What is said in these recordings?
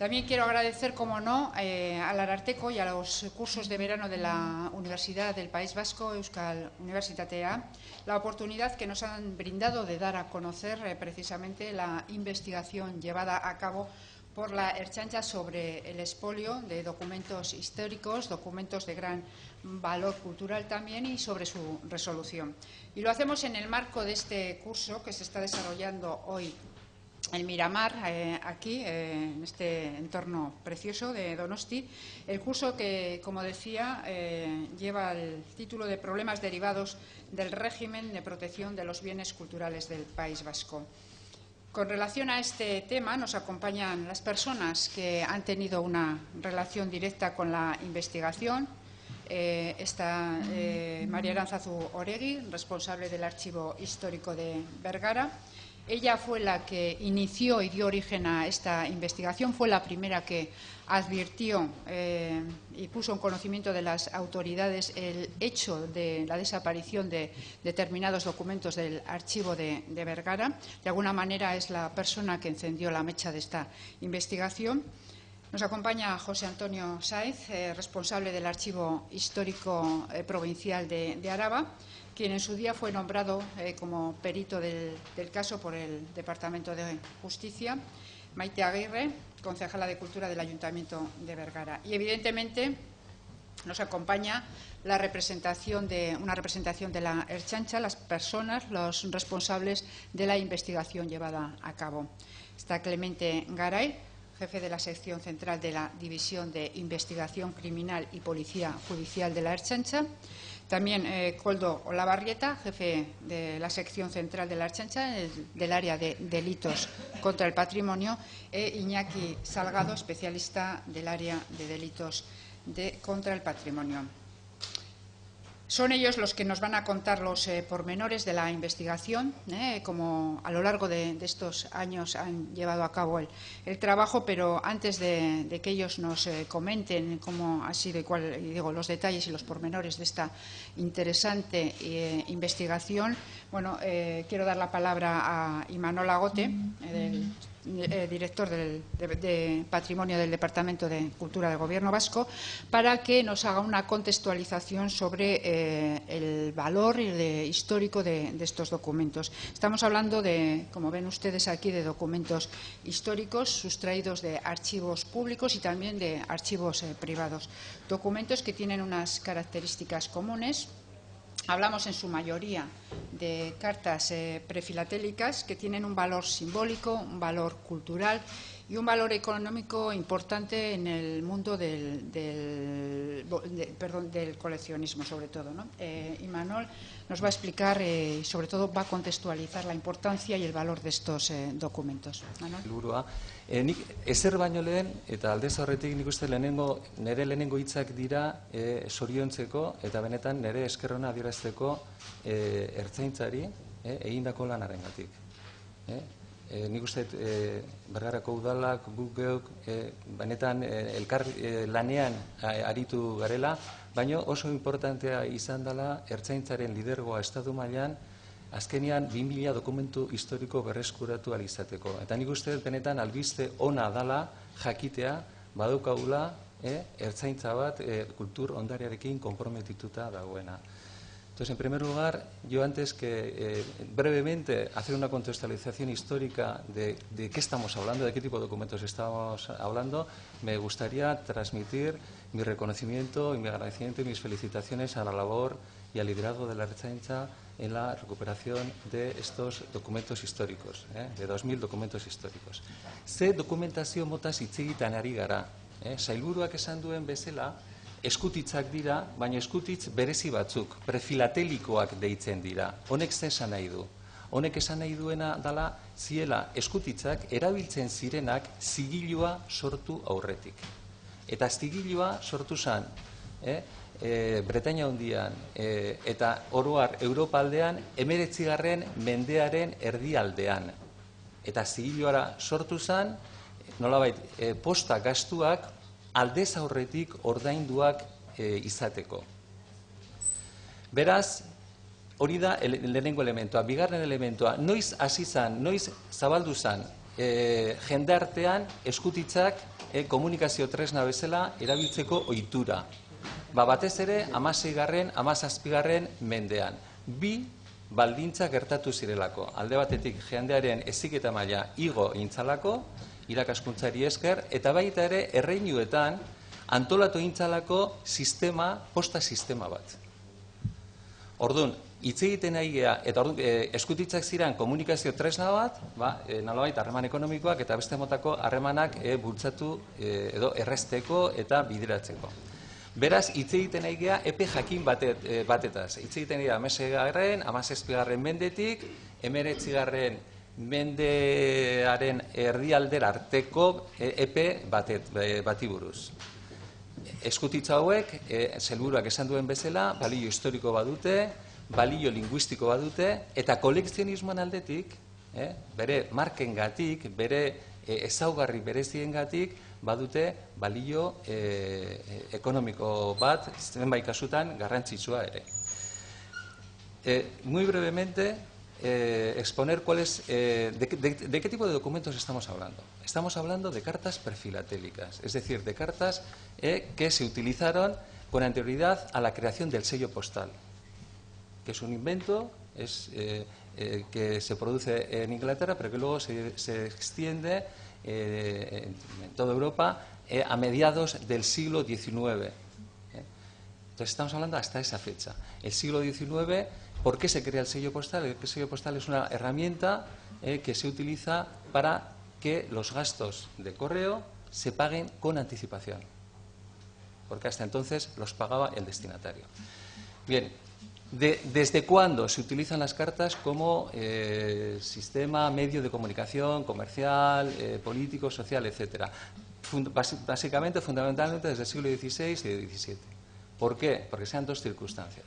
También quiero agradecer, como no, al Ararteko y a los cursos de verano de la Universidad del País Vasco, Euskal Unibertsitatea, la oportunidad que nos han brindado de dar a conocer precisamente la investigación llevada a cabo por la Ertzaintza sobre el expolio de documentos históricos, documentos de gran valor cultural también, y sobre su resolución. Y lo hacemos en el marco de este curso que se está desarrollando hoy en Miramar, aquí, en este entorno precioso de Donosti. El curso que, como decía, lleva el título de Problemas derivados del régimen de protección de los bienes culturales del País Vasco. Con relación a este tema nos acompañan las personas que han tenido una relación directa con la investigación. Está María Arantzazu Oregui, responsable del Archivo Histórico de Bergara. Ella fue la que inició y dio origen a esta investigación, fue la primera que advirtió y puso en conocimiento de las autoridades el hecho de la desaparición de determinados documentos del archivo de Bergara. De alguna manera es la persona que encendió la mecha de esta investigación. Nos acompaña José Antonio Sáez, responsable del Archivo Histórico Provincial de Araba, quien en su día fue nombrado como perito del caso por el Departamento de Justicia. Maite Aguirre, concejala de Cultura del Ayuntamiento de Bergara. Y, evidentemente, nos acompaña una representación de la Ertzaintza, las personas, los responsables de la investigación llevada a cabo. Está Clemente Garay, jefe de la sección central de la División de Investigación Criminal y Policía Judicial de la Ertzaintza. También Koldo Olabarrieta, jefe de la sección central de la Ertzaintza, del área de delitos contra el patrimonio, e Iñaki Salgado, especialista del área de delitos contra el patrimonio. Son ellos los que nos van a contar los pormenores de la investigación, como a lo largo de estos años han llevado a cabo el trabajo, pero antes de que ellos nos comenten cómo ha sido y los detalles y los pormenores de esta interesante investigación, bueno, quiero dar la palabra a Imanol Agote, director de Patrimonio del Departamento de Cultura del Gobierno Vasco, para que nos haga una contextualización sobre el valor histórico de estos documentos. Estamos hablando como ven ustedes aquí, de documentos históricos sustraídos de archivos públicos y también de archivos privados. Documentos que tienen unas características comunes. Hablamos en su mayoría de cartas prefilatélicas que tienen un valor simbólico, un valor cultural y un valor económico importante en el mundo del coleccionismo, sobre todo, ¿no? Imanol nos va a explicar y, sobre todo, va a contextualizar la importancia y el valor de estos documentos. Helburua, nik ezer baino lehen, eta aldez horretik nik uste nire lehenengo hitzak dira zoriontzeko eta benetan nire esker ona adierazteko Ertzaintzari egindako lanarengatik. Nik uste Bergarako udalak, guk geuk, benetan elkar lanean aritu garela, baina oso importantea izan dela Ertzaintzaren lidergoa estatu mailan azkenean 2000 dokumentu historiko berreskuratu alizateko. Eta nik uste benetan albiste ona dala jakitea badaukagula Ertzaintza bat kultur ondarearekin konprometituta dagoena. Entonces, en primer lugar, yo antes que brevemente hacer una contextualización histórica de qué estamos hablando, de qué tipo de documentos estamos hablando, me gustaría transmitir mi reconocimiento y mi agradecimiento y mis felicitaciones a la labor y al liderazgo de la Ertzaintza en la recuperación de estos documentos históricos, de 2000 documentos históricos. Ze dokumentazio motaz hitz egiten ari gara, sailburuak esan duen bezala, eskutitzak dira, baina eskutitz berezi batzuk, prefilatelikoak deitzen dira. Honek ze esan nahi du? Honek esan nahi duena dela ziela eskutitzak erabiltzen zirenak zigilua sortu aurretik. Eta zigilua sortu zen Bretainia Handian eta oro har Europa aldean 19. mendearen erdialdean. Eta zigiluara sortu zen nolabait posta gastuak aldez aurretik ordainduak izateko. Beraz, hori da lehenengo elementua. Bigarren elementua, noiz hasi zen, noiz zabaldu zen jendartean eskutitzak komunikazio tresna bezala erabiltzeko ohitura. Batez ere, 16. 17. mendean. Bi baldintza gertatu zirelako. Alde batetik, jendearen heziketa maila igo intzalako, irakaskuntzari esker, eta baita ere, erreinuetan antolatu intzalako posta sistema bat. Orduan, hitz egiten nahi gea, eta eskutitzak ziren komunikazio tresna bat, nolabait harreman ekonomikoak eta beste motako harremanak bultzatu edo errezteko eta bideratzeko. Beraz, hitz egiten nahi gea epe jakin batetaz. Hitz egiten nahi gea 17. mendetik, 19. mendearen erdialdera arteko epe bati buruz. Eskutitza hauek, sailburuak esan duen bezala, balio historiko badute, balio linguistiko badute, eta kolekzionismoan aldetik, bere markengatik, bere ezaugarri bereziengatik, badute balio ekonomiko bat, zenbait kasutan garrantzitsua ere. Muy brevemente, exponer de qué tipo de documentos estamos hablando. Estamos hablando de cartas prefilatélicas, es decir, de cartas que se utilizaron con anterioridad a la creación del sello postal, que es un invento que se produce en Inglaterra, pero que luego se extiende en toda Europa a mediados del siglo XIX. Entonces estamos hablando hasta esa fecha. El siglo XIX, ¿por qué se crea el sello postal? El sello postal es una herramienta que se utiliza para que los gastos de correo se paguen con anticipación, porque hasta entonces los pagaba el destinatario. Bien, ¿desde cuándo se utilizan las cartas como sistema, medio de comunicación comercial, político, social, etcétera? Básicamente, fundamentalmente desde el siglo XVI y XVII. ¿Por qué? Porque sean dos circunstancias.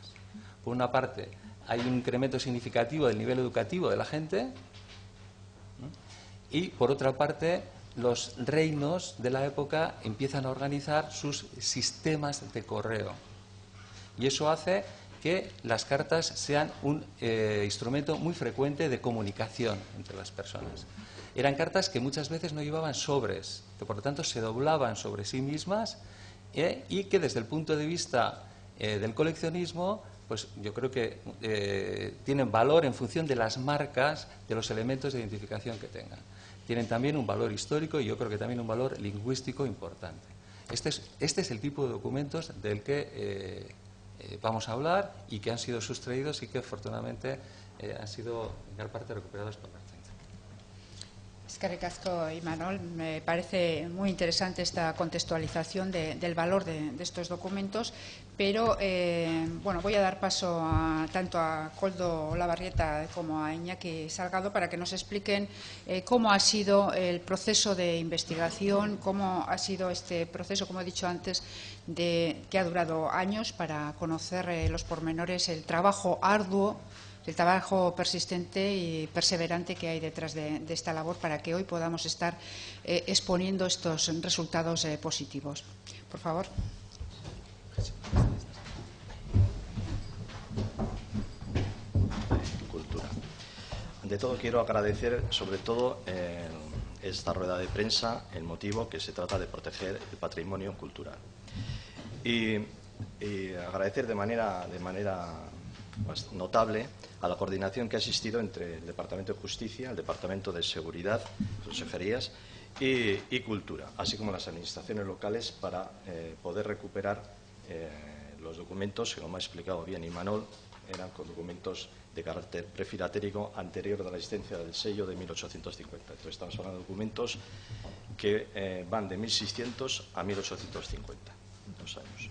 Por una parte, hay un incremento significativo del nivel educativo de la gente y, por otra parte, los reinos de la época empiezan a organizar sus sistemas de correo. Y eso hace que las cartas sean un instrumento muy frecuente de comunicación entre las personas. Eran cartas que muchas veces no llevaban sobres, que por lo tanto se doblaban sobre sí mismas y que desde el punto de vista del coleccionismo, pues yo creo que tienen valor en función de las marcas, de los elementos de identificación que tengan. Tienen también un valor histórico y yo creo que también un valor lingüístico importante. Este es el tipo de documentos del que vamos a hablar y que han sido sustraídos y que afortunadamente han sido en gran parte recuperados por la Ertzaintza. Eskerrik asko, Imanol. Me parece muy interesante esta contextualización del valor de estos documentos, pero bueno, voy a dar paso tanto a Koldo Olabarrieta como a Iñaki Salgado para que nos expliquen cómo ha sido el proceso de investigación, cómo ha sido este proceso, como he dicho antes, que ha durado años para conocer los pormenores, el trabajo arduo, el trabajo persistente y perseverante que hay detrás de esta labor para que hoy podamos estar exponiendo estos resultados positivos. Por favor. Cultura. Ante todo quiero agradecer sobre todo esta rueda de prensa, el motivo que se trata de proteger el patrimonio cultural. Y agradecer de manera notable a la coordinación que ha existido entre el Departamento de Justicia, el Departamento de Seguridad, consejerías y Cultura, así como las administraciones locales para poder recuperar los documentos que, como ha explicado bien Imanol, eran con documentos de carácter prefilatélico anterior a la existencia del sello de 1850. Entonces estamos hablando de documentos que van de 1600 a 1850, 2 años.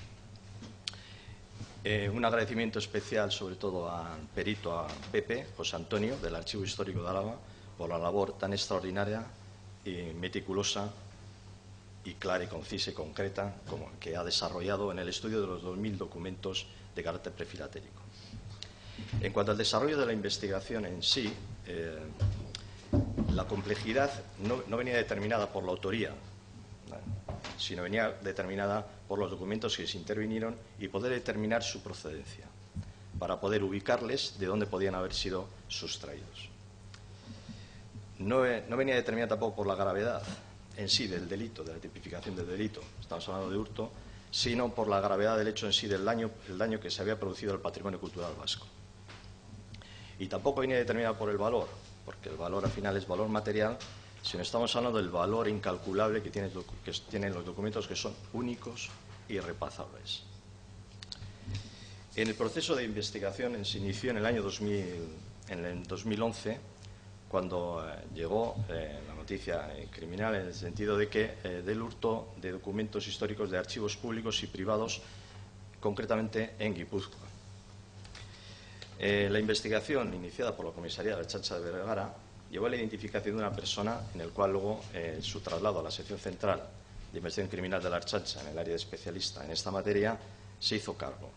Un agradecimiento especial sobre todo al perito, a Pepe, José Antonio, del Archivo Histórico de Álava, por la labor tan extraordinaria y meticulosa y clara y concisa y concreta como que ha desarrollado en el estudio de los 2000 documentos de carácter prefilatélico. En cuanto al desarrollo de la investigación en sí, la complejidad no venía determinada por la autoría, sino venía determinada por los documentos que se intervinieron y poder determinar su procedencia, para poder ubicarles de dónde podían haber sido sustraídos. No venía determinada tampoco por la gravedad, en sí del delito, de la tipificación del delito, estamos hablando de hurto, sino por la gravedad del hecho en sí, el daño que se había producido al patrimonio cultural vasco. Y tampoco viene determinado por el valor, porque el valor al final es valor material, sino estamos hablando del valor incalculable que tienen los documentos, que son únicos e irrepasables. En el proceso de investigación se inició en el año 2011, cuando llegó la noticia criminal, en el sentido de que del hurto de documentos históricos de archivos públicos y privados, concretamente en Guipúzcoa. La investigación iniciada por la comisaría de la Ertzaintza de Vergara llevó a la identificación de una persona, en el cual luego su traslado a la sección central de investigación criminal de la Ertzaintza, en el área de especialista en esta materia, se hizo cargo.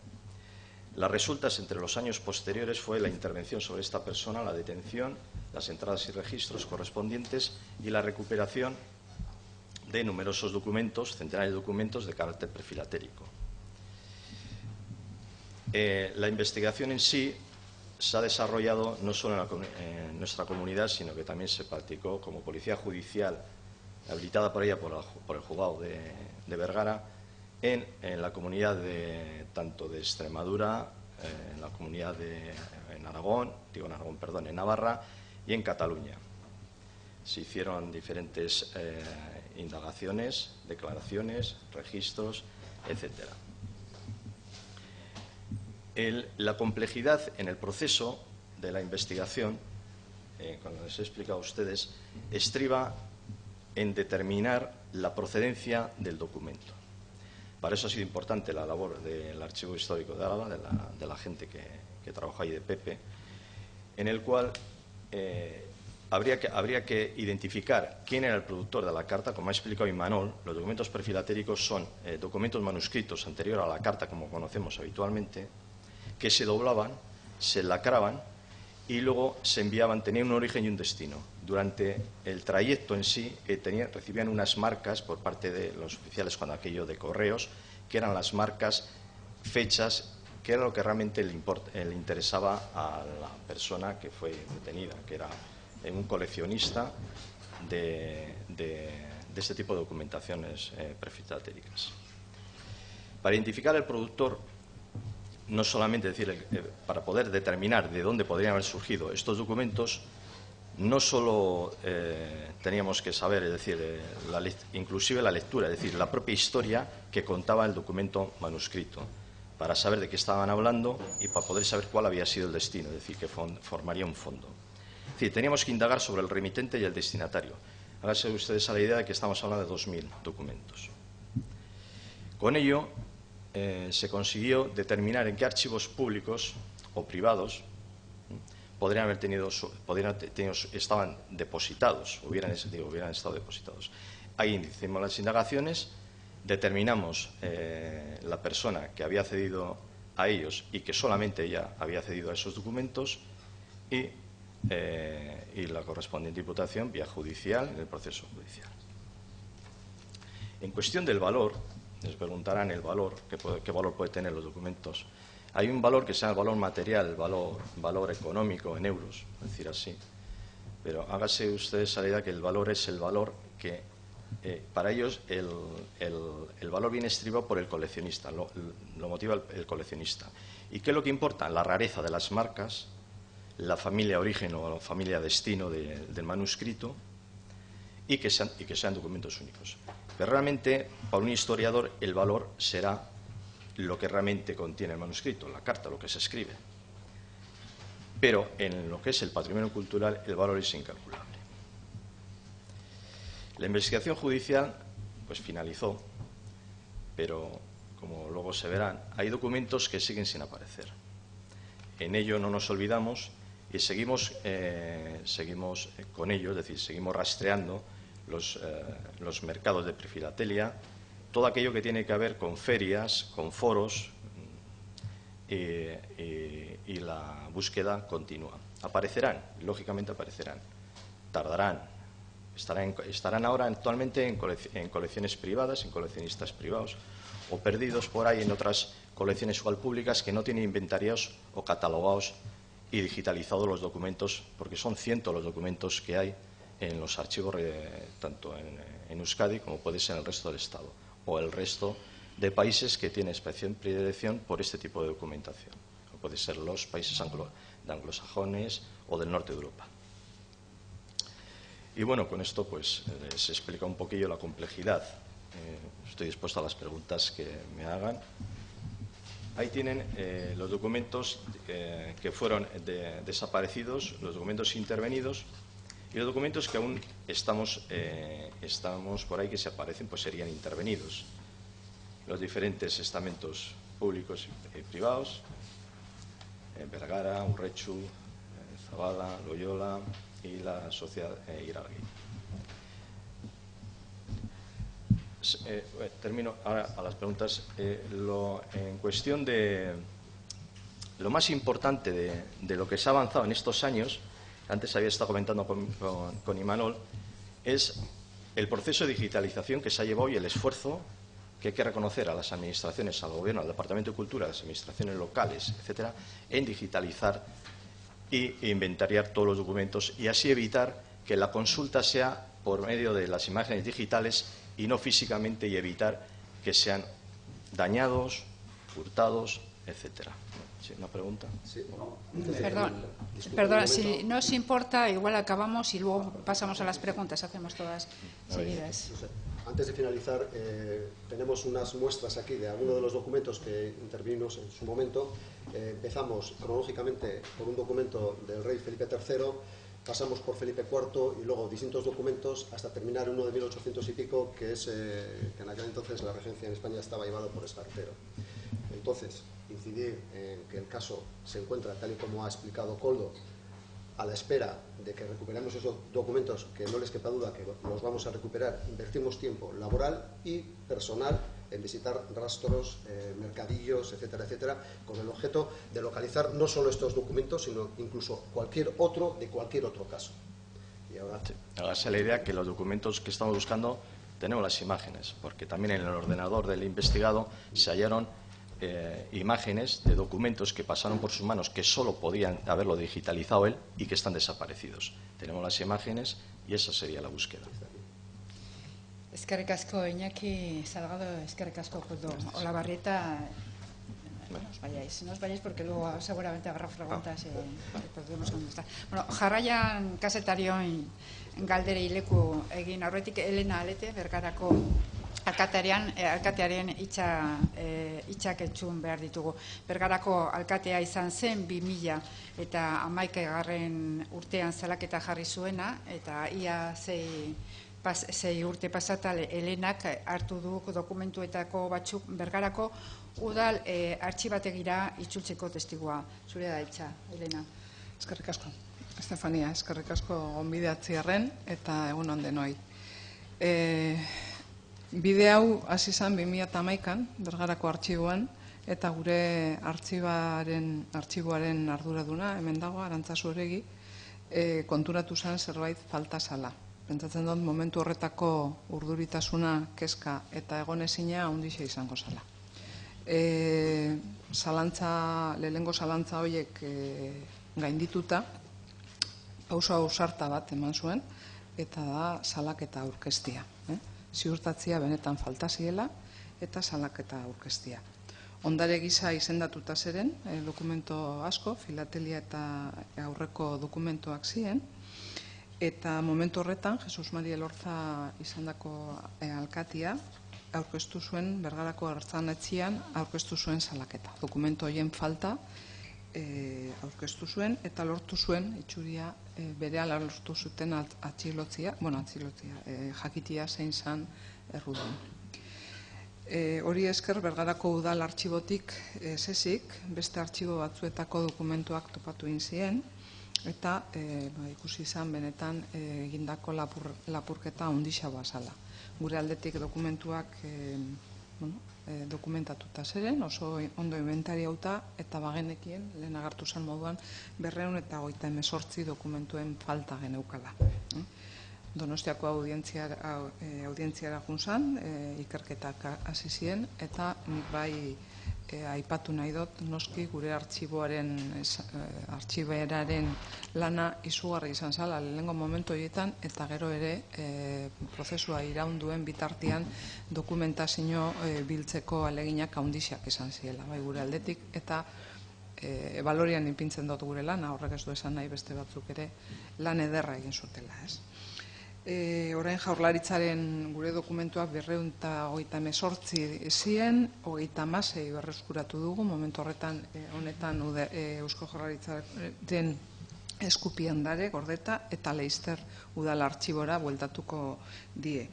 Las resultas entre los años posteriores fue la intervención sobre esta persona, la detención, las entradas y registros correspondientes y la recuperación de numerosos documentos, centenares de documentos de carácter prefilatérico. La investigación en sí se ha desarrollado no solo en nuestra comunidad, sino que también se practicó como policía judicial, habilitada por ella por el juzgado de Vergara, en la comunidad tanto de Extremadura, en la comunidad en Navarra y en Cataluña. Se hicieron diferentes indagaciones, declaraciones, registros, etcétera. La complejidad en el proceso de la investigación, cuando les he explicado a ustedes, estriba en determinar la procedencia del documento. Para eso ha sido importante la labor del Archivo Histórico de Álava, de la gente que trabajó ahí, de Pepe, en el cual habría que identificar quién era el productor de la carta. Como ha explicado Imanol, los documentos prefilatéricos son documentos manuscritos anterior a la carta, como conocemos habitualmente, que se doblaban, se lacraban y luego se enviaban, tenían un origen y un destino. Durante el trayecto en sí recibían unas marcas por parte de los oficiales, cuando aquello de correos, que eran las marcas, fechas, que era lo que realmente le interesaba a la persona que fue detenida, que era un coleccionista de este tipo de documentaciones prefilatéricas. Para identificar el productor, no solamente para poder determinar de dónde podrían haber surgido estos documentos, no solo teníamos que saber, es decir, inclusive la lectura, es decir, la propia historia que contaba el documento manuscrito, para saber de qué estaban hablando y para poder saber cuál había sido el destino, es decir, que formaría un fondo. Es decir, teníamos que indagar sobre el remitente y el destinatario. Háganse ustedes a la idea de que estamos hablando de 2.000 documentos. Con ello, se consiguió determinar en qué archivos públicos o privados estaban depositados, hubieran estado depositados. Ahí hicimos las indagaciones, determinamos la persona que había accedido a ellos y que solamente ella había accedido a esos documentos y la correspondiente imputación vía judicial en el proceso judicial. En cuestión del valor, les preguntarán el valor, qué valor puede tener los documentos. Hay un valor que se llama el valor material, el valor económico en euros, es decir así. Pero hágase ustedes a la idea que el valor es el valor que, para ellos, el valor viene estribado por el coleccionista, lo motiva el coleccionista. ¿Y qué es lo que importa? La rareza de las marcas, la familia origen o la familia destino del manuscrito y que sean documentos únicos. Pero realmente, para un historiador, el valor será lo que realmente contiene el manuscrito, la carta, lo que se escribe. Pero en lo que es el patrimonio cultural, el valor es incalculable. La investigación judicial pues finalizó, pero como luego se verán, hay documentos que siguen sin aparecer. En ello no nos olvidamos y seguimos con ello, es decir, seguimos rastreando los mercados de prefilatelia, todo aquello que tiene que ver con ferias, con foros, y la búsqueda continúa. Aparecerán, lógicamente aparecerán, tardarán, estarán ahora actualmente en colecciones privadas, en coleccionistas privados, o perdidos por ahí en otras colecciones igual públicas que no tienen inventariados o catalogados y digitalizados los documentos, porque son cientos los documentos que hay en los archivos tanto en Euskadi como puede ser en el resto del Estado o el resto de países que tienen especial predilección por este tipo de documentación. Puede ser los países anglosajones o del norte de Europa. Y bueno, con esto pues les explica un poquillo la complejidad. Estoy dispuesto a las preguntas que me hagan. Ahí tienen los documentos que fueron desaparecidos, los documentos intervenidos y los documentos que aún estamos por ahí que se aparecen, pues serían intervenidos. Los diferentes estamentos públicos y privados, Vergara, Urretxu, Zabala, Loyola y la sociedad Irargui. Termino ahora a las preguntas. En cuestión de lo más importante de lo que se ha avanzado en estos años, antes había estado comentando con Imanol, es el proceso de digitalización que se ha llevado y el esfuerzo que hay que reconocer a las administraciones, al Gobierno, al Departamento de Cultura, a las administraciones locales, etcétera, en digitalizar e inventariar todos los documentos y así evitar que la consulta sea por medio de las imágenes digitales y no físicamente, y evitar que sean dañados, hurtados, etcétera. ¿Sí? ¿Una pregunta? Sí. Perdón, si no os importa, igual acabamos y luego pasamos a las preguntas, hacemos todas seguidas. Antes de finalizar, tenemos unas muestras aquí de algunos de los documentos que intervinimos en su momento. Empezamos cronológicamente por un documento del rey Felipe III, pasamos por Felipe IV y luego distintos documentos hasta terminar uno de 1800 y pico, que es que en aquel entonces la regencia en España estaba llevado por Espartero. Entonces, incidir en que el caso se encuentra, tal y como ha explicado Koldo, a la espera de que recuperemos esos documentos, que no les quepa duda que los vamos a recuperar. Invertimos tiempo laboral y personal en visitar rastros, mercadillos, etcétera, etcétera, con el objeto de localizar no solo estos documentos, sino incluso cualquier otro de cualquier otro caso. Y ahora... Hágase la idea que los documentos que estamos buscando tenemos las imágenes, porque también en el ordenador del investigado se hallaron imágenes de documentos que pasaron por sus manos, que solo podían haberlo digitalizado él y que están desaparecidos. Tenemos las imágenes y esa sería la búsqueda. Eskerrik asko, Iñaki Salgado, eskerrik asko, Koldo Olabarrieta. No os vayáis porque luego seguramente habrá preguntas y podremos contestar. Bueno, jarraian kazetarioen galderei leku egin aurretik Elena Alete, Bergarako alkatearen hitzak entzun behar ditugu. Bergarako alkatea izan zen 2011 urtean salaketa jarri zuena, eta ia 6 urte pasata Elenak hartu du dokumentuetako batzuk Bergarako udal artxibategira itzultzeko testigua. Zure da hitza, Elena. Eskerrik asko. Estefania, eskerrik asko gonbidatziarren eta egun on denoi. Bide hau hasi izan 2011an Bergarako artxiboan, eta gure artxiboaren arduraduna, hemen dago, Arantzazu Oregi, konturatu zen zerbait falta zala. Pentsatzen dut momentu horretako urduritasuna, kezka eta egonezina handixe izango zala. Lehenengo zalantza horiek gaindituta, pauso ausarta bat eman zuen, eta da salaketa aurkeztia. Ziurtatzia benetan falta ziela eta salaketa aurkeztia. Ondare gisa izendatuta zeren, dokumento asko, filatelia eta aurreko dokumentoak ziren, eta momentu horretan, Jesus Maria Elorza izandako alkatia, aurkeztu zuen, Bergarako ertzainetxean aurkeztu zuen salaketa. Dokumento horien falta aurkeztu zuen eta lortu zuen itxuria berehala lortu zuten atxilotzia, jakitia zein zan errudun. Hori esker Bergarako udal artxibotik ezik, beste artxibo batzuetako dokumentuak topatu egin ziren, eta ikusi izan benetan egindako lapurketa handiagoa zela. Gure aldetik dokumentuak dokumentatuta zeren, oso ondo inventariauta eta bagenekien, lehen agartu zen moduan, 238 dokumentuen falta geneukala. Donostiako audientziara junzan, ikerketak hasi ziren, eta nik bai aipatu nahi dut, noski gure artxiberaren lana izugarri izan zala lehenengo momentu horietan, eta gero ere prozesua iraunduen bitartean dokumentazio biltzeko aleginak handiak izan ziela, bai gure aldetik, eta balorian ipintzen dut gure lana, horrek ez du esan nahi beste batzuk ere lan ederra egin zutela, ez? Orain Jaurlaritzaren gure dokumentuak 238 ziren, 36 berreskuratu dugu, momentu honetan Eusko Jaurlaritzaren eskupian dare, Gordeta, eta Leister udal artxibora bueltatuko die.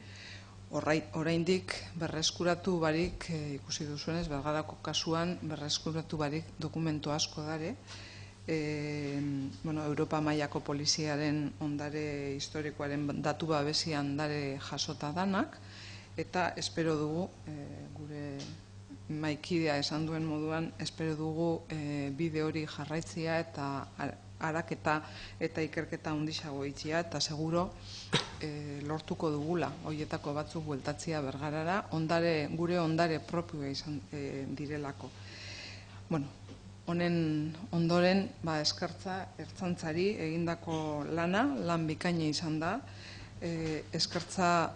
Oraindik berreskuratu barik, ikusi duzuenez, Bergarako kasuan berreskuratu barik dokumentu asko dare, Europa mailako poliziaren ondare historikoaren datu babesian dare jasota danak, eta espero dugu, gure maikidea esan duen moduan, espero dugu bide hori jarraitzia eta araketa eta ikerketa handiago itxia, eta seguro lortuko dugula horietako batzuk bueltatzia Bergarara, gure ondare propioa izan direlako. Honen ondoren eskertza ertzaintzari egindako lan bikaina izan da, eskertza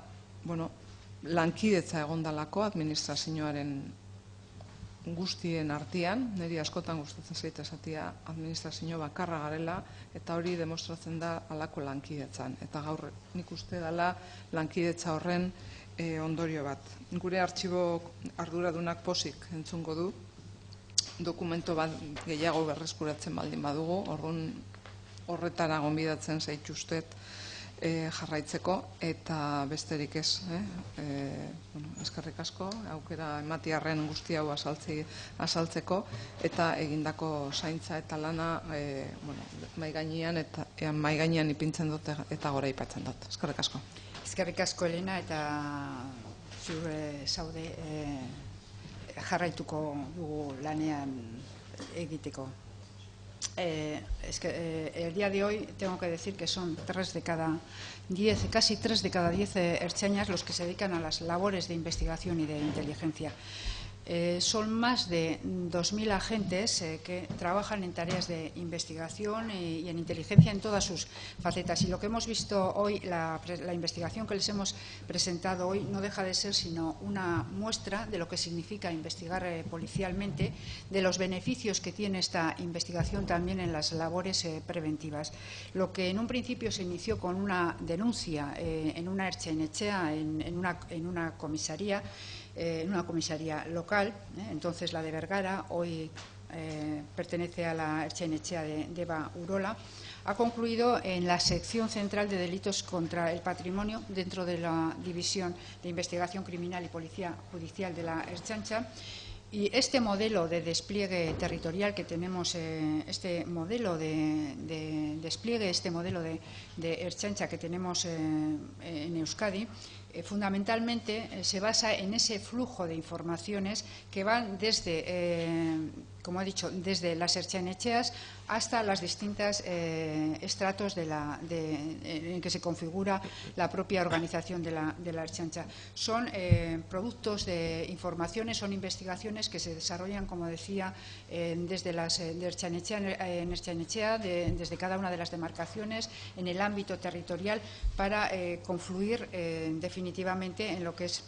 lankidetza egondalako administrazioaren guztien artean, niri askotan gustatzen zait esatia administrazio bakarra garela, eta hori demostratzen da halako lankidetzan, eta gaur nik uste dela lankidetza horren ondorio bat. Gure artxibo arduradunak pozik entzungo du, dokumento bat gehiago berreskuratzen baldin badugu, horretara gonbidatzen zaituztet jarraitzeko, eta besterik ez, eskerrik asko, aukera ematiarren guzti hau azaltzeko, eta egindako zaintza eta lana mai gainean ipintzen dut eta gora ipatzen dut. Eskerrik asko. Eskerrik asko, Elena, eta zure zaude jarraituko dugu lanean egiteko. El día de hoy tengo que decir que son 3 de cada 10, casi 3 de cada 10 ertzainas los que se dedican a las labores de investigación y de inteligencia. Son más de 2.000 agentes que trabajan en tareas de investigación y en inteligencia en todas sus facetas. Y lo que hemos visto hoy, la investigación que les hemos presentado hoy, no deja de ser sino una muestra de lo que significa investigar policialmente, de los beneficios que tiene esta investigación también en las labores preventivas. Lo que en un principio se inició con una denuncia en una ertzainetxea, en una comisaría local, entonces la de Bergara, hoy pertenece a la ertzainetxea de Deba Urola, ha concluido en la sección central de delitos contra el patrimonio dentro de la División de Investigación Criminal y Policía Judicial de la Ertzaintza. Y este modelo de despliegue territorial que tenemos, este modelo de despliegue, este modelo de Ertzaintza que tenemos en Euskadi, fundamentalmente se basa en ese flujo de informaciones que van desde, como he dicho, desde las ertzainetxeas hasta las distintas estratos en que se configura la propia organización de la Ertzaintza. Son productos de informaciones, son investigaciones que se desarrollan, como decía, desde las de Ertzainetxea, desde cada una de las demarcaciones, en el ámbito territorial, para confluir definitivamente en lo que es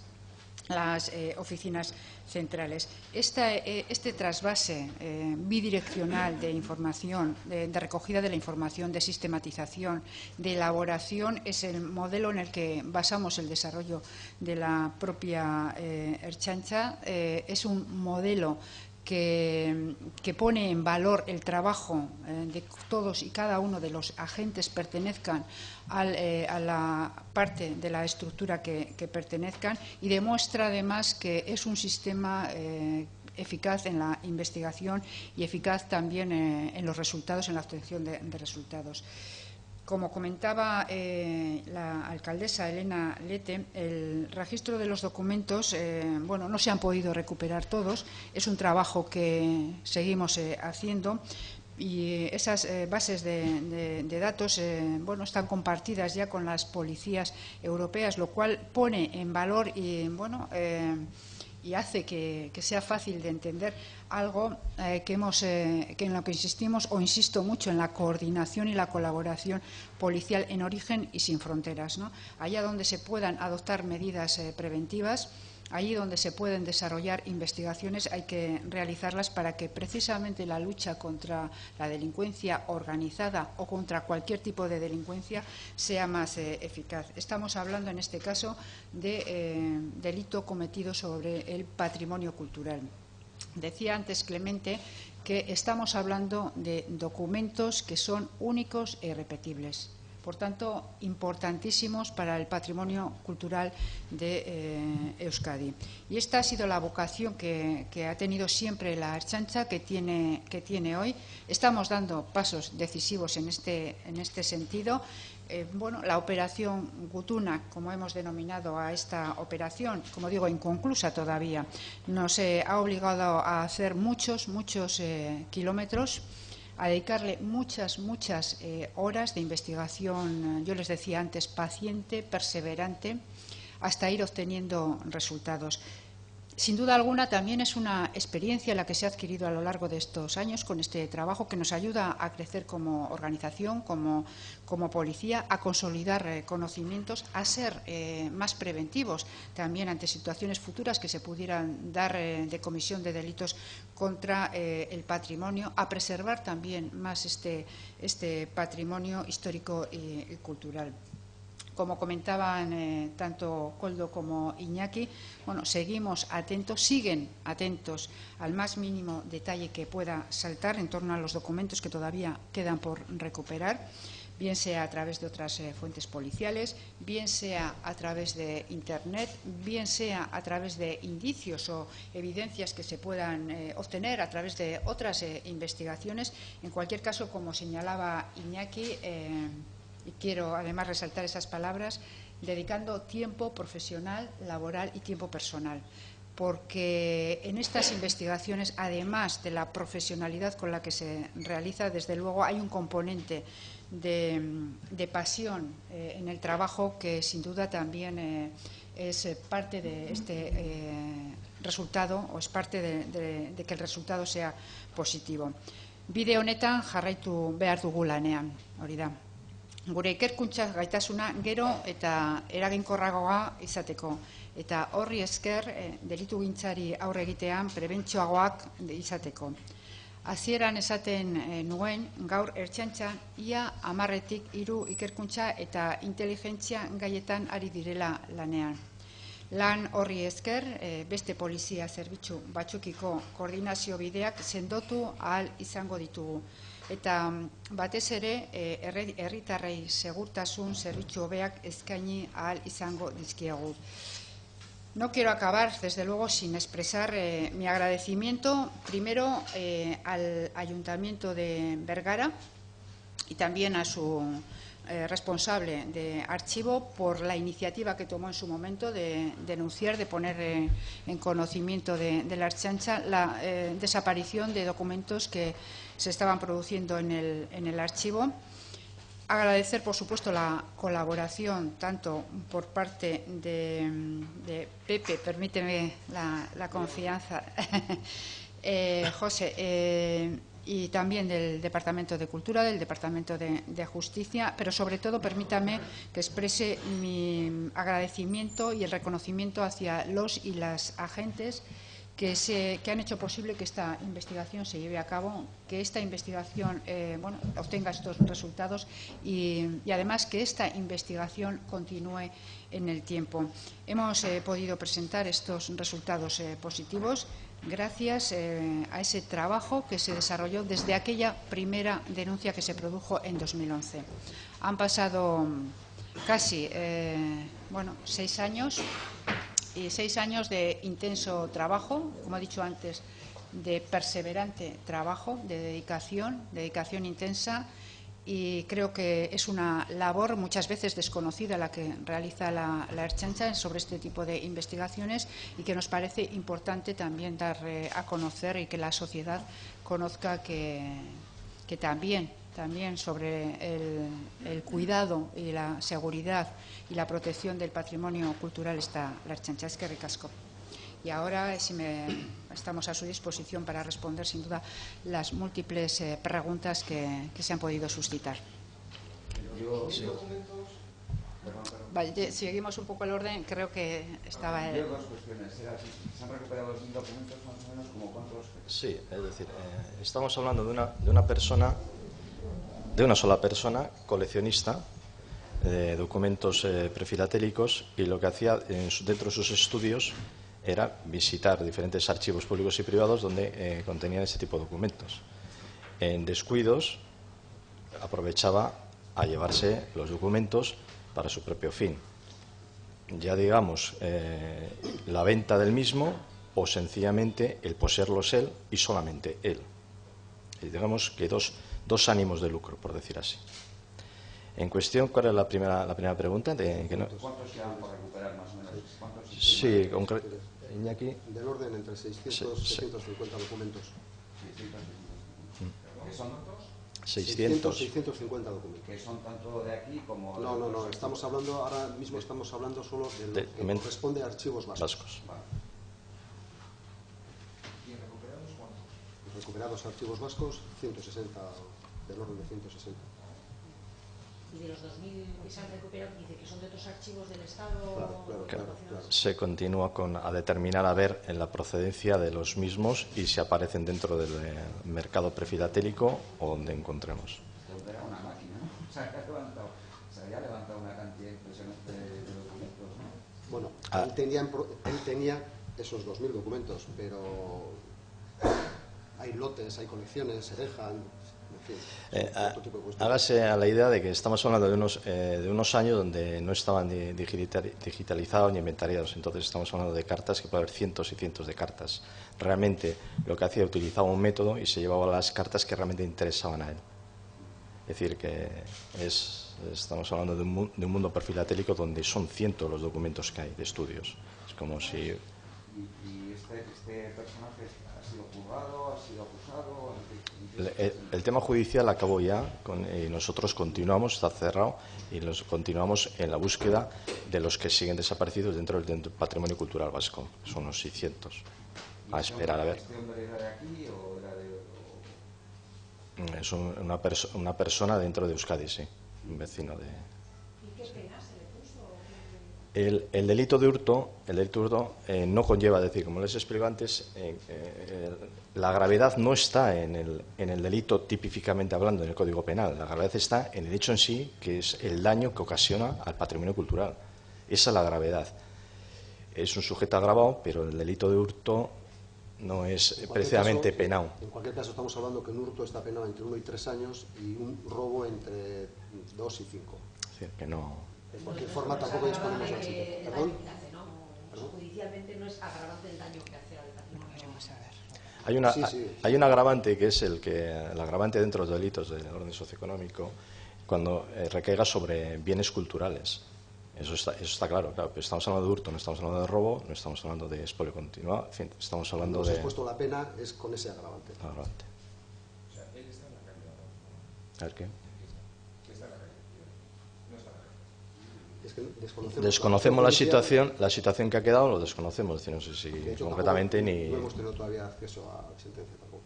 las oficinas centrales. Este trasvase bidireccional de información, de recogida de la información, de sistematización, de elaboración, es el modelo en el que basamos el desarrollo de la propia Ertzaintza. Es un modelo que pone en valor el trabajo de todos y cada uno de los agentes pertenezcan a la parte de la estructura que pertenezcan, y demuestra además que es un sistema eficaz en la investigación y eficaz también en los resultados, en la obtención de resultados. Como comentaba la alcaldesa Elena Lete, el registro de los documentos, no se han podido recuperar todos, es un trabajo que seguimos haciendo, y esas bases de datos están compartidas ya con las policías europeas, lo cual pone en valor y hace que sea fácil de entender algo que en lo que insistimos o insisto mucho en la coordinación y la colaboración policial en origen y sin fronteras, ¿no? Allá donde se puedan adoptar medidas preventivas, allí donde se pueden desarrollar investigaciones, hay que realizarlas para que precisamente la lucha contra la delincuencia organizada o contra cualquier tipo de delincuencia sea más eficaz. Estamos hablando en este caso de delito cometido sobre el patrimonio cultural. Decía antes Clemente que estamos hablando de documentos que son únicos e irrepetibles. Por tanto, importantísimos para el patrimonio cultural de Euskadi. Y esta ha sido la vocación que ha tenido siempre la Ertzaintza, que tiene hoy. Estamos dando pasos decisivos en este sentido. La operación Gutuna, como hemos denominado a esta operación, como digo, inconclusa todavía, nos ha obligado a hacer muchos kilómetros, a dedicarle muchas horas de investigación, yo les decía antes, paciente, perseverante, hasta ir obteniendo resultados. Sin duda alguna, también es una experiencia la que se ha adquirido a lo largo de estos años con este trabajo, que nos ayuda a crecer como organización, como policía, a consolidar conocimientos, a ser más preventivos también ante situaciones futuras que se pudieran dar de comisión de delitos contra el patrimonio, a preservar también más este patrimonio histórico y cultural. Como comentaban tanto Koldo como Iñaki, seguimos atentos, siguen atentos al más mínimo detalle que pueda saltar en torno a los documentos que todavía quedan por recuperar, bien sea a través de otras fuentes policiales, bien sea a través de Internet, bien sea a través de indicios o evidencias que se puedan obtener a través de otras investigaciones. En cualquier caso, como señalaba Iñaki, y quiero además resaltar esas palabras, dedicando tiempo profesional, laboral y tiempo personal, porque en estas investigaciones, además de la profesionalidad con la que se realiza, desde luego hay un componente de pasión en el trabajo que sin duda también es parte de este resultado, o es parte de que el resultado sea positivo. Bide honetan jarraitu behar dugu lanean, hori da. Gure ikerkuntza gaitasuna gero eta eraginkorragoa izateko, eta horri esker delitugintzari aurre egitean prebentzioagoak izateko. Hasieran esaten nuen, gaur Ertzaintza ia 10-etik 3 ikerkuntza eta inteligentzia gaietan ari direla lanean. Lan horri esker, beste polizia zerbitzu batzukiko koordinazio bideak sendotu ahal izango ditugu. Eta batez ere, herritarrei segurtasun zerbitzu hobeak eskaini ahal izango dizkiegu. No quiero acabar, desde luego, sin expresar mi agradecimiento, primero al Ayuntamiento de Bergara y también a su responsable de archivo por la iniciativa que tomó en su momento de denunciar, de poner en conocimiento de la Ertzaintza la desaparición de documentos que se estaban produciendo en el archivo. Agradecer, por supuesto, la colaboración tanto por parte de Pepe, permíteme la confianza, José, y también del Departamento de Cultura, del Departamento de Justicia, pero sobre todo permítame que exprese mi agradecimiento y el reconocimiento hacia los y las agentes que han hecho posible que esta investigación se lleve a cabo, que esta investigación obtenga estos resultados y además que esta investigación continúe en el tiempo. Hemos podido presentar estos resultados positivos gracias a ese trabajo que se desarrolló desde aquella primera denuncia que se produjo en 2011. Han pasado casi 6 años. Y 6 años de intenso trabajo, como he dicho antes, de perseverante trabajo, de dedicación intensa, y creo que es una labor muchas veces desconocida la que realiza la Ertzaintza sobre este tipo de investigaciones y que nos parece importante también dar a conocer y que la sociedad conozca que también sobre el cuidado y la seguridad y la protección del patrimonio cultural está la Ertzaintza. Eskerrik asko. Y ahora estamos a su disposición para responder, sin duda, las múltiples preguntas que se han podido suscitar. Vale, seguimos un poco el orden, creo que estaba... Dos cuestiones. ¿Se han recuperado los 1.000 documentos más o menos? ¿Como cuántos? Sí, es decir, estamos hablando de una persona, de una sola persona, coleccionista de documentos prefilatélicos, y lo que hacía dentro de sus estudios era visitar diferentes archivos públicos y privados donde contenían ese tipo de documentos. En descuidos aprovechaba a llevarse los documentos para su propio fin. Ya digamos, la venta del mismo o sencillamente el poseerlos él y solamente él. Y digamos que dos ánimos de lucro, por decir así. En cuestión, ¿cuál es la primera pregunta? ¿Cuántos quedan por recuperar más o menos? Sí, Iñaki. Del orden entre 600 y 650 documentos. 600. ¿Qué son tantos? 650 documentos. Que son tanto de aquí como... No, estamos hablando, ahora mismo estamos hablando solo de lo que corresponde a archivos vascos. Vale. ¿Y recuperados cuántos? Recuperados archivos vascos, 160, del orden de 160. Y de los 2.000 que se han recuperado, dice que son de otros archivos del Estado. Claro. Se continúa a determinar a ver en la procedencia de los mismos y si aparecen dentro del mercado prefilatélico o donde encontremos. Era una máquina, ¿no? O sea, ya ha levantado una cantidad impresionante de documentos, ¿no? Bueno, él tenía esos 2.000 documentos, pero hay lotes, hay colecciones, se dejan... Hágase a la idea de que estamos hablando de unos años donde no estaban digitalizados ni inventariados. Entonces estamos hablando de cartas que puede haber cientos y cientos de cartas. Realmente lo que hacía, utilizaba un método y se llevaba las cartas que realmente interesaban a él. Es decir, que estamos hablando de un mundo perfilatélico donde son cientos los documentos que hay de estudios. Es como si... ¿Y este personaje ha sido juzgado, ha sido acusado? El tema judicial acabó ya y nosotros continuamos, está cerrado, y continuamos en la búsqueda de los que siguen desaparecidos dentro del patrimonio cultural vasco. Son unos 600. A esperar a ver. ¿Este hombre era de aquí o era de...? Es una persona dentro de Euskadi, sí, un vecino de... ¿Y qué pena se le puso? El delito de hurto no conlleva, es decir, como les explico antes, la gravedad no está en el delito tipificamente hablando en el Código Penal. La gravedad está en el hecho en sí, que es el daño que ocasiona al patrimonio cultural. Esa es la gravedad. Es un sujeto agravado, pero el delito de hurto no es precisamente penado. En cualquier caso, estamos hablando que un hurto está penado entre 1 y 3 años y un robo entre 2 y 5. Es decir, que no... De cualquier forma, tampoco disponemos de la situación. ¿Perdón? Judicialmente no es agravante el daño que hace al patrimonio. Hay un agravante que es el agravante dentro de los delitos del orden socioeconómico cuando recaiga sobre bienes culturales. Eso está claro, pero estamos hablando de hurto, no estamos hablando de robo, no estamos hablando de expolio continuado, en fin, estamos hablando Cuando de... hemos expuesto la pena es con ese agravante. Agravante. O sea, él está en la calle ahora. A ver qué. Está en la calle. No está en la calle. Es que Desconocemos la situación que ha quedado, lo desconocemos, es decir, no sé si de hecho, concretamente tampoco, ni... no hemos tenido todavía acceso a la sentencia tampoco.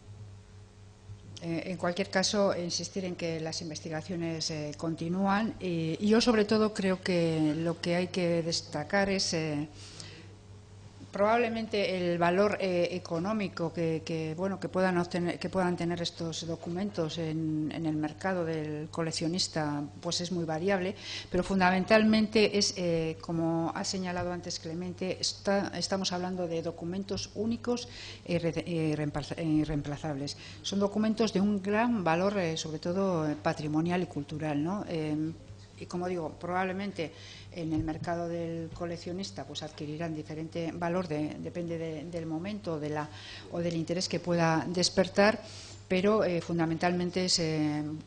En cualquier caso, insistir en que las investigaciones continúan y yo sobre todo creo que lo que hay que destacar es probablemente el valor económico que puedan tener estos documentos en el mercado del coleccionista, pues es muy variable, pero fundamentalmente es, como ha señalado antes Clemente, estamos hablando de documentos únicos e irreemplazables. Son documentos de un gran valor, sobre todo patrimonial y cultural, ¿no? Y como digo, probablemente en el mercado del coleccionista pues adquirirán diferente valor, depende del momento o del interés que pueda despertar, pero fundamentalmente es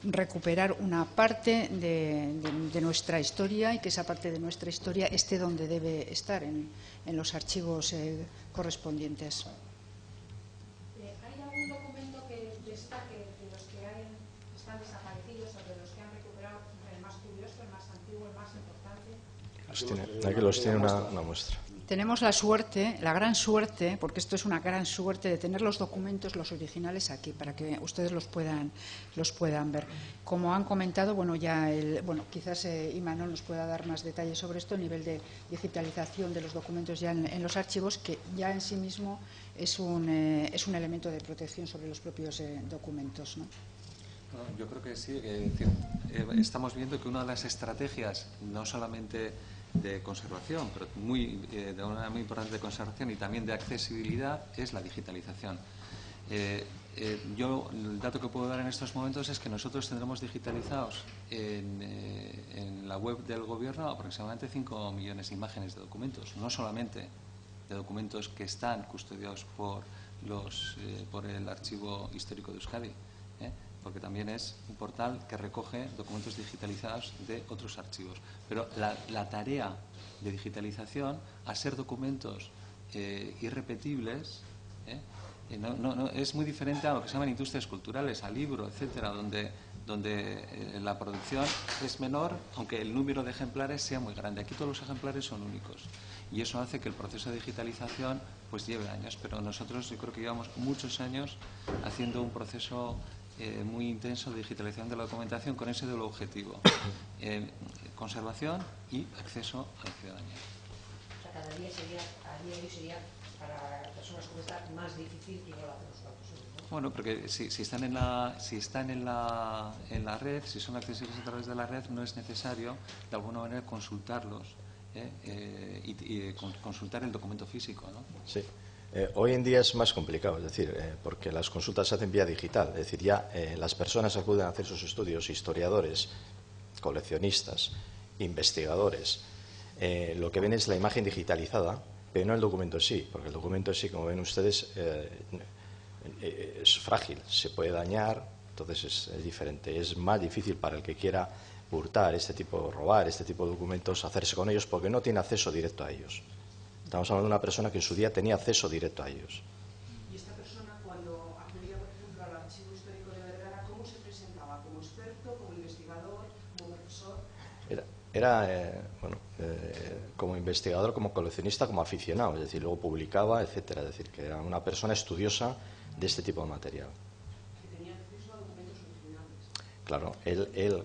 recuperar una parte de nuestra historia y que esa parte de nuestra historia esté donde debe estar, en los archivos correspondientes. ¿Hay algún documento que destaque de los que están desaparecidos o de los que han recuperado, el más curioso, el más antiguo, el más importante? Aquí los tiene una muestra. Tenemos la suerte, la gran suerte, porque esto es una gran suerte, de tener los documentos, los originales aquí, para que ustedes los puedan ver. Como han comentado, bueno, quizás Imanol nos pueda dar más detalles sobre esto, el nivel de digitalización de los documentos ya en los archivos, que ya en sí mismo es un elemento de protección sobre los propios documentos, ¿no? Yo creo que sí. Estamos viendo que una de las estrategias, no solamente de conservación, pero de una manera muy importante de conservación y también de accesibilidad, es la digitalización. El dato que puedo dar en estos momentos es que nosotros tendremos digitalizados en la web del Gobierno aproximadamente 5 millones de imágenes de documentos, no solamente de documentos que están custodiados por el Archivo Histórico de Euskadi, porque también es un portal que recoge documentos digitalizados de otros archivos. Pero la tarea de digitalización, al ser documentos irrepetibles, es muy diferente a lo que se llaman industrias culturales, al libro, etcétera, donde la producción es menor, aunque el número de ejemplares sea muy grande. Aquí todos los ejemplares son únicos y eso hace que el proceso de digitalización pues lleve años, pero nosotros yo creo que llevamos muchos años haciendo un proceso muy intenso de digitalización de la documentación con ese doble objetivo, conservación y acceso a la ciudadanía. O sea, a día de hoy sería para personas como esta más difícil igual hacer los datos, ¿no? Bueno, porque si están en la red, si son accesibles a través de la red, no es necesario de alguna manera consultarlos y consultar el documento físico, ¿no? Sí. Hoy en día es más complicado, es decir, porque las consultas se hacen vía digital, es decir, ya las personas acuden a hacer sus estudios, historiadores, coleccionistas, investigadores, lo que ven es la imagen digitalizada, pero no el documento en sí, porque el documento en sí, como ven ustedes, es frágil, se puede dañar, entonces es diferente, es más difícil para el que quiera hurtar robar este tipo de documentos, hacerse con ellos, porque no tiene acceso directo a ellos. Estamos hablando de una persona que en su día tenía acceso directo a ellos. ¿Y esta persona, cuando acudía, por ejemplo, al Archivo Histórico de Vergara, cómo se presentaba? ¿Como experto, como investigador, como profesor? Como investigador, como coleccionista, como aficionado, es decir, luego publicaba, etcétera. Es decir, que era una persona estudiosa de este tipo de material. Que tenía acceso a documentos originales. Claro, él